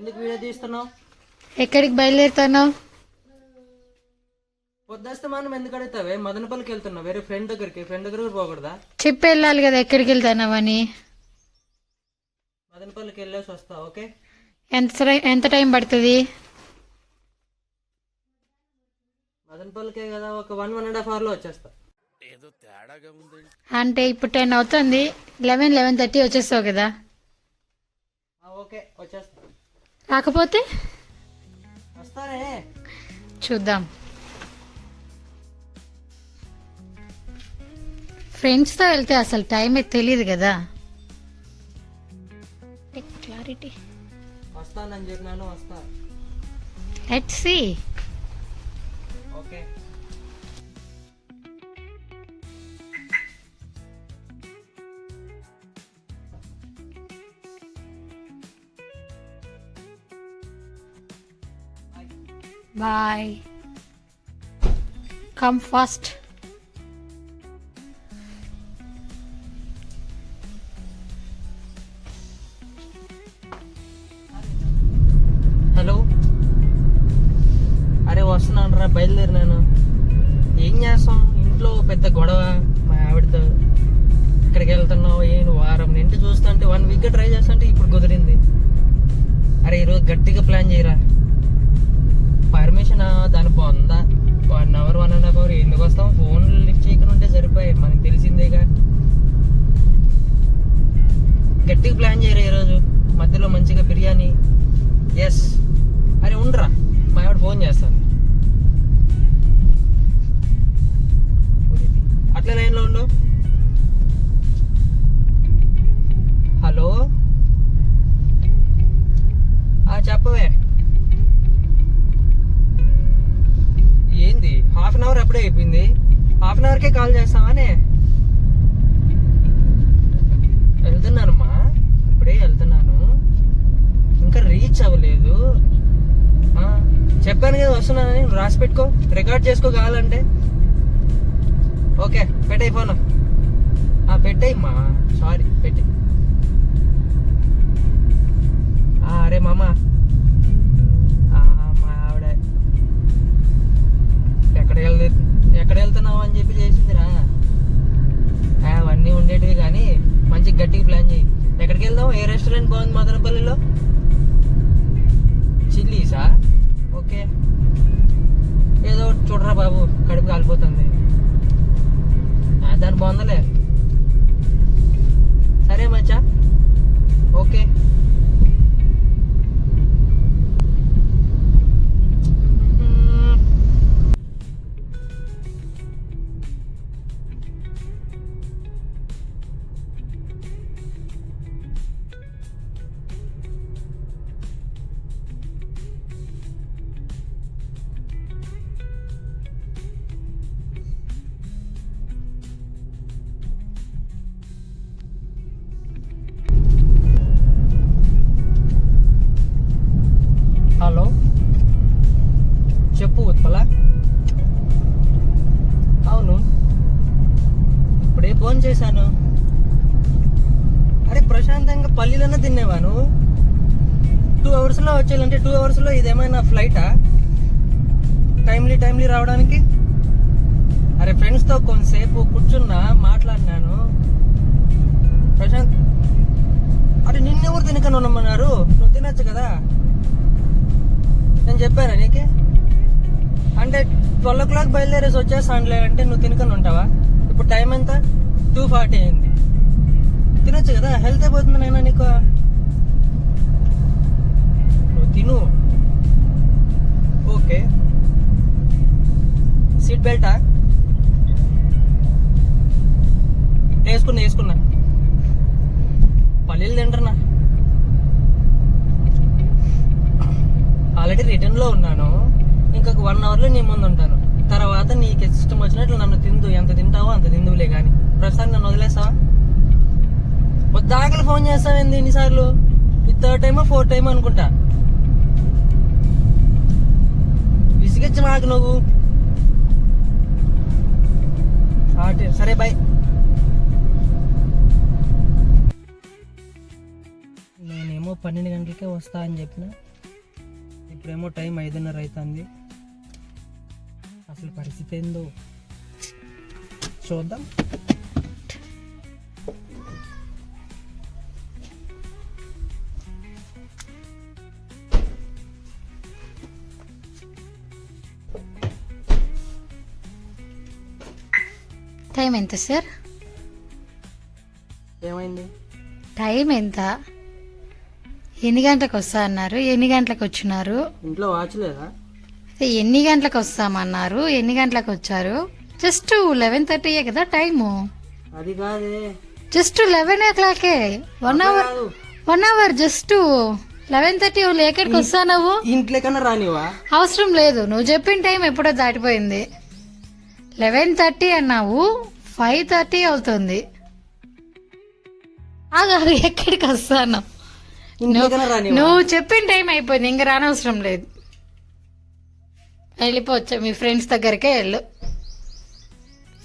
ఎందుకు వీడియో తీస్తున్నావు? ఎక్కడికి బయలుదేరుతున్నావు? పొద్దుస్తే మనం ఎందుకు అడుగుతావే? మదనపల్లికి వెళ్తున్నావు, వేరే ఫ్రెండ్ దగ్గరికి పోకూడదా? చెప్పి వెళ్ళాలి కదా ఎక్కడికి వెళ్తున్నావని. మదనపల్లికి వెళ్ళేసి వస్తా. ఓకే, ఎంత టైం పడుతుంది? మదనపల్లికే కదా, ఒక 1.5 hour లో వచ్చేస్తా. అంటే ఇప్పుడు 10 అవుతుంది, 11:30 వచ్చేస్తావు కదా. ఓకే, వచ్చేస్తా. రాకపోతే వస్తానే, చూద్దాం. ఫ్రెండ్స్తో వెళ్తే అసలు టైమే తెలియదు కదా. క్లారిటీ. వస్తానని చెప్పినాను, వస్తా. Let's see. Okay. Bye. Come fast. Hello, అరే వస్తున్నాను రా, బయలుదేరినాను. ఏం చేస్తాం, ఇంట్లో పెద్ద గొడవ మా ఆవిడతో. ఇక్కడికి వెళ్తున్నావు, ఏం వారం నుండి చూస్తుంటే 1 week ట్రై చేస్తుంటే ఇప్పుడు కుదిరింది. అరే ఈరోజు గట్టిగా ప్లాన్ చేయరా. పర్మిషన్ దాని పొందా 1 hour 1.5 hour ఎందుకు వస్తాం? ఫోన్ లిఫ్ట్ చేయకుండా ఉంటే సరిపోయాయి, మనకి తెలిసిందేగా. గట్టిగా ప్లాన్ చేయరా ఈరోజు, మధ్యలో మంచిగా బిర్యానీ. ఎస్. అరే ఉండరా, మా ఆవిడ ఫోన్ చేస్తాను. అట్లా లైన్లో ఉండు. హలో, చెప్పవే. ఏంది 1/2 hour అప్పుడే అయిపోయింది? 1/2 hourకే కాల్ చేస్తావానే? వెళ్తున్నానమ్మా, ఇప్పుడే వెళ్తున్నాను, ఇంకా రీచ్ అవ్వలేదు. చెప్పాను కదా వస్తున్నానని, రాసి పెట్టుకో, రికార్డ్ చేసుకో కావాలంటే. ఓకే, పెట్టేయి ఫోన్. పెట్టేయమ్మా, సారీ పెట్టే. అరే మామ, మా ఆవిడ ఎక్కడ వెళ్తున్నావు అని చెప్పి చేసిందిరా. అవన్నీ ఉండేటివి కానీ మంచి గట్టిగా ప్లాన్ చేయి. ఎక్కడికి వెళ్దాం? ఏ రెస్టారెంట్ బాగుంది మదనపల్లిలో? చిల్లీసా? ఓకే, ఏదో చూడరా బాబు, కడుపు కాలిపోతుంది. దాని బాగుందలే. సరే మచ్చా, ఓకే. హలో, చెప్పు ఉత్పల. అవును, ఇప్పుడే ఫోన్ చేశాను. అరే ప్రశాంతంగా పల్లీలన్నా తినేవాను. 2 hours వచ్చేయాలంటే 2 hours ఇదేమైనా ఫ్లైటా? టైమ్లీ రావడానికి? అరే ఫ్రెండ్స్తో కొంతసేపు కూర్చున్నా, మాట్లాడినాను. ప్రశాంత్, అరే నిన్నెవరు తినకని ఉండమన్నారు? నువ్వు తినచ్చు కదా. నేను చెప్పానా నీకే? అంటే 12 o'clock బయలుదేరేసి వచ్చేస్తానులే అంటే నువ్వు తినకని ఉంటావా? ఇప్పుడు టైం ఎంత? 2:40 అయింది. తినొచ్చు కదా, హెల్త్ అయిపోతుంది నైనా నీకు. నువ్వు తిను. ఓకే, సీట్ బెల్టా? వేసుకున్నా. పల్లీలు తింటున్నా. ఆల్రెడీ రిటర్న్లో ఉన్నాను, ఇంకొక 1 hourలో నీ ముందు ఉంటాను. తర్వాత నీకు ఇష్టం వచ్చినట్లు నన్ను తిందు, ఎంత తింటావో అంత తిందువులే కానీ ప్రస్తుతానికి నన్ను వదిలేస్తావా? వద్దాకలు ఫోన్ చేస్తావేంది ఎన్నిసార్లు? ఇది 3rd time 4th time అనుకుంటా. విసిగచ్చి మాకు నువ్వు. సరే బాయ్. నేనేమో 12 గంటలకే వస్తా అని చెప్పిన, ఇప్పుడేమో టైం 5:30 అవుతుంది. అసలు పరిస్థితి ఏందో చూద్దాం. టైం ఎంత సార్? ఏమైంది? టైం ఎంత? ఎన్ని గంటలకు వస్తా అన్నారు? ఎన్ని గంటలకు వచ్చినారు? ఇంట్లో వాచ్ లేదా? ఎన్ని గంటలకు వస్తామన్నారు? ఎన్ని గంటలకు వచ్చారు? జస్ట్ 11:30 కదా టైము. అది కాదే, జస్ట్ 11 o'clock. 1 hour just 11:30. ఎక్కడికి వస్తా నువ్వు? ఇంట్లో కన్నా రానివా? అవసరం లేదు, నువ్వు చెప్పిన టైం ఎప్పుడో దాటిపోయింది. 11:30 అన్నావు, 5:30 అవుతుంది. ఆగారు, ఎక్కడికి వస్తాను? నువ్వు చెప్పిన టైం అయిపోయింది, ఇంక రానవసరం లేదు. వెళ్ళిపోవచ్చా? మీ ఫ్రెండ్స్ దగ్గరికే వెళ్ళు,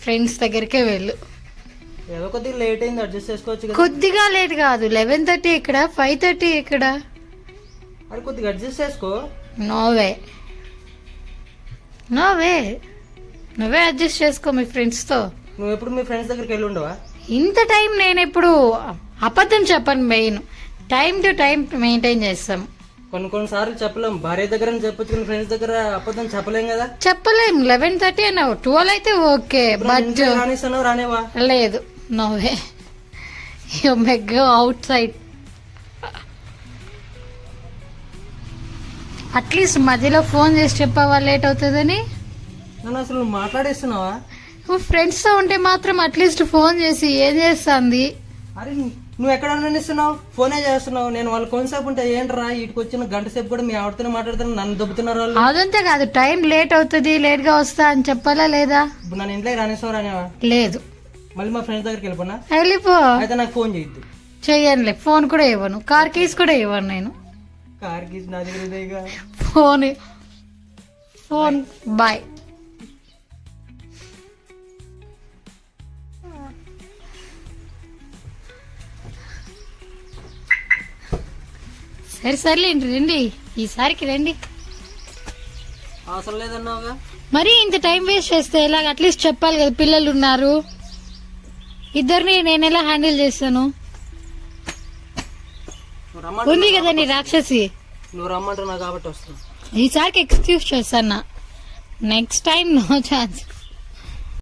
ఫ్రెండ్స్ దగ్గరికే వెళ్ళు. ఏదో కొద్దిగా లేట్ అయింది, అడ్జస్ట్ చేసుకోవచ్చు కదా. కొద్దిగా లేట్ కాదు, 11:30 ఇక్కడ, 5:30 ఇక్కడ. అది కొద్దిగా అడ్జస్ట్ చేసుకో. నోవే నోవే, నువ్వే అడ్జస్ట్ చేసుకో మీ ఫ్రెండ్స్తో. నువ్వు ఎప్పుడు మీ ఫ్రెండ్స్ దగ్గరికి వెళ్ళి ఉండవా? ఇంత టైం నేను ఎప్పుడు అబద్ధం చెప్పను. Main time to time maintain చేస్తాం. కొన్నిసార్లు చెప్పలేం, భార్య దగ్గర చెప్పొచ్చు కానీ ఫ్రెండ్స్ దగ్గర అబద్ధం చెప్పలేం కదా. చెప్పలేం. 11:30 అన్నావు, 12 అయితే ఓకే, బట్ రానిస్తాను రానేవా? లేదు, no, way you may go outside మధ్యలో ఫోన్ చేసి చెప్పావా లేట్ అవుతుందని? నన్ను అసలు మాట్లాడేస్తున్నావా? నువ్వు ఫ్రెండ్స్తో ఉంటే మాత్రం అట్లీస్ట్ ఫోన్ చేసి ఏం చేస్తుంది. అరే నువ్వు ఎక్కడ ఇస్తున్నావు, ఫోనే చేస్తున్నావు. నేను వాళ్ళు కొంతసేపు ఉంటే ఏంట్రా ఇటుకు వచ్చిన గంట సేపు కూడా మీ ఆవిడతోనే మాట్లాడుతున్నా, నన్ను దొబ్బుతున్నారు వాళ్ళు. అదంతే కాదు, టైం లేట్ అవుతుంది, లేట్ గా వస్తా అని చెప్పాలా లేదా? ఇప్పుడు నన్ను ఇంట్లోకి రానిస్తావు రానేవా? లేదు. మళ్ళీ మా ఫ్రెండ్స్ దగ్గరికి వెళ్ళిపోనా? వెళ్ళిపో. అయితే నాకు ఫోన్ చేయొద్దు. చెయ్యనులే, ఫోన్ కూడా ఇవ్వను, కార్ కీస్ కూడా ఇవ్వను నేను. కార్ కీస్ నా దగ్గర ఇదేగా. Phone bye. సరేలేండి, రండి, ఈసారికి రండి. అవసరం లేదన్నావుగా. మరి ఇంత టైం వేస్ట్ చేస్తే ఎలాగ? అట్లీస్ట్ చెప్పాలి కదా, పిల్లలు ఉన్నారు, ఇద్దరిని నేను ఎలా హ్యాండిల్ చేస్తాను? ఉంది కదా నీ రాక్షసి. నువ్వు రమ్మంటున్నావు కాబట్టి వస్తాను. ఈసారికి ఎక్స్క్యూజ్ చేస్తాను, నెక్స్ట్ టైం నో ఛాన్స్.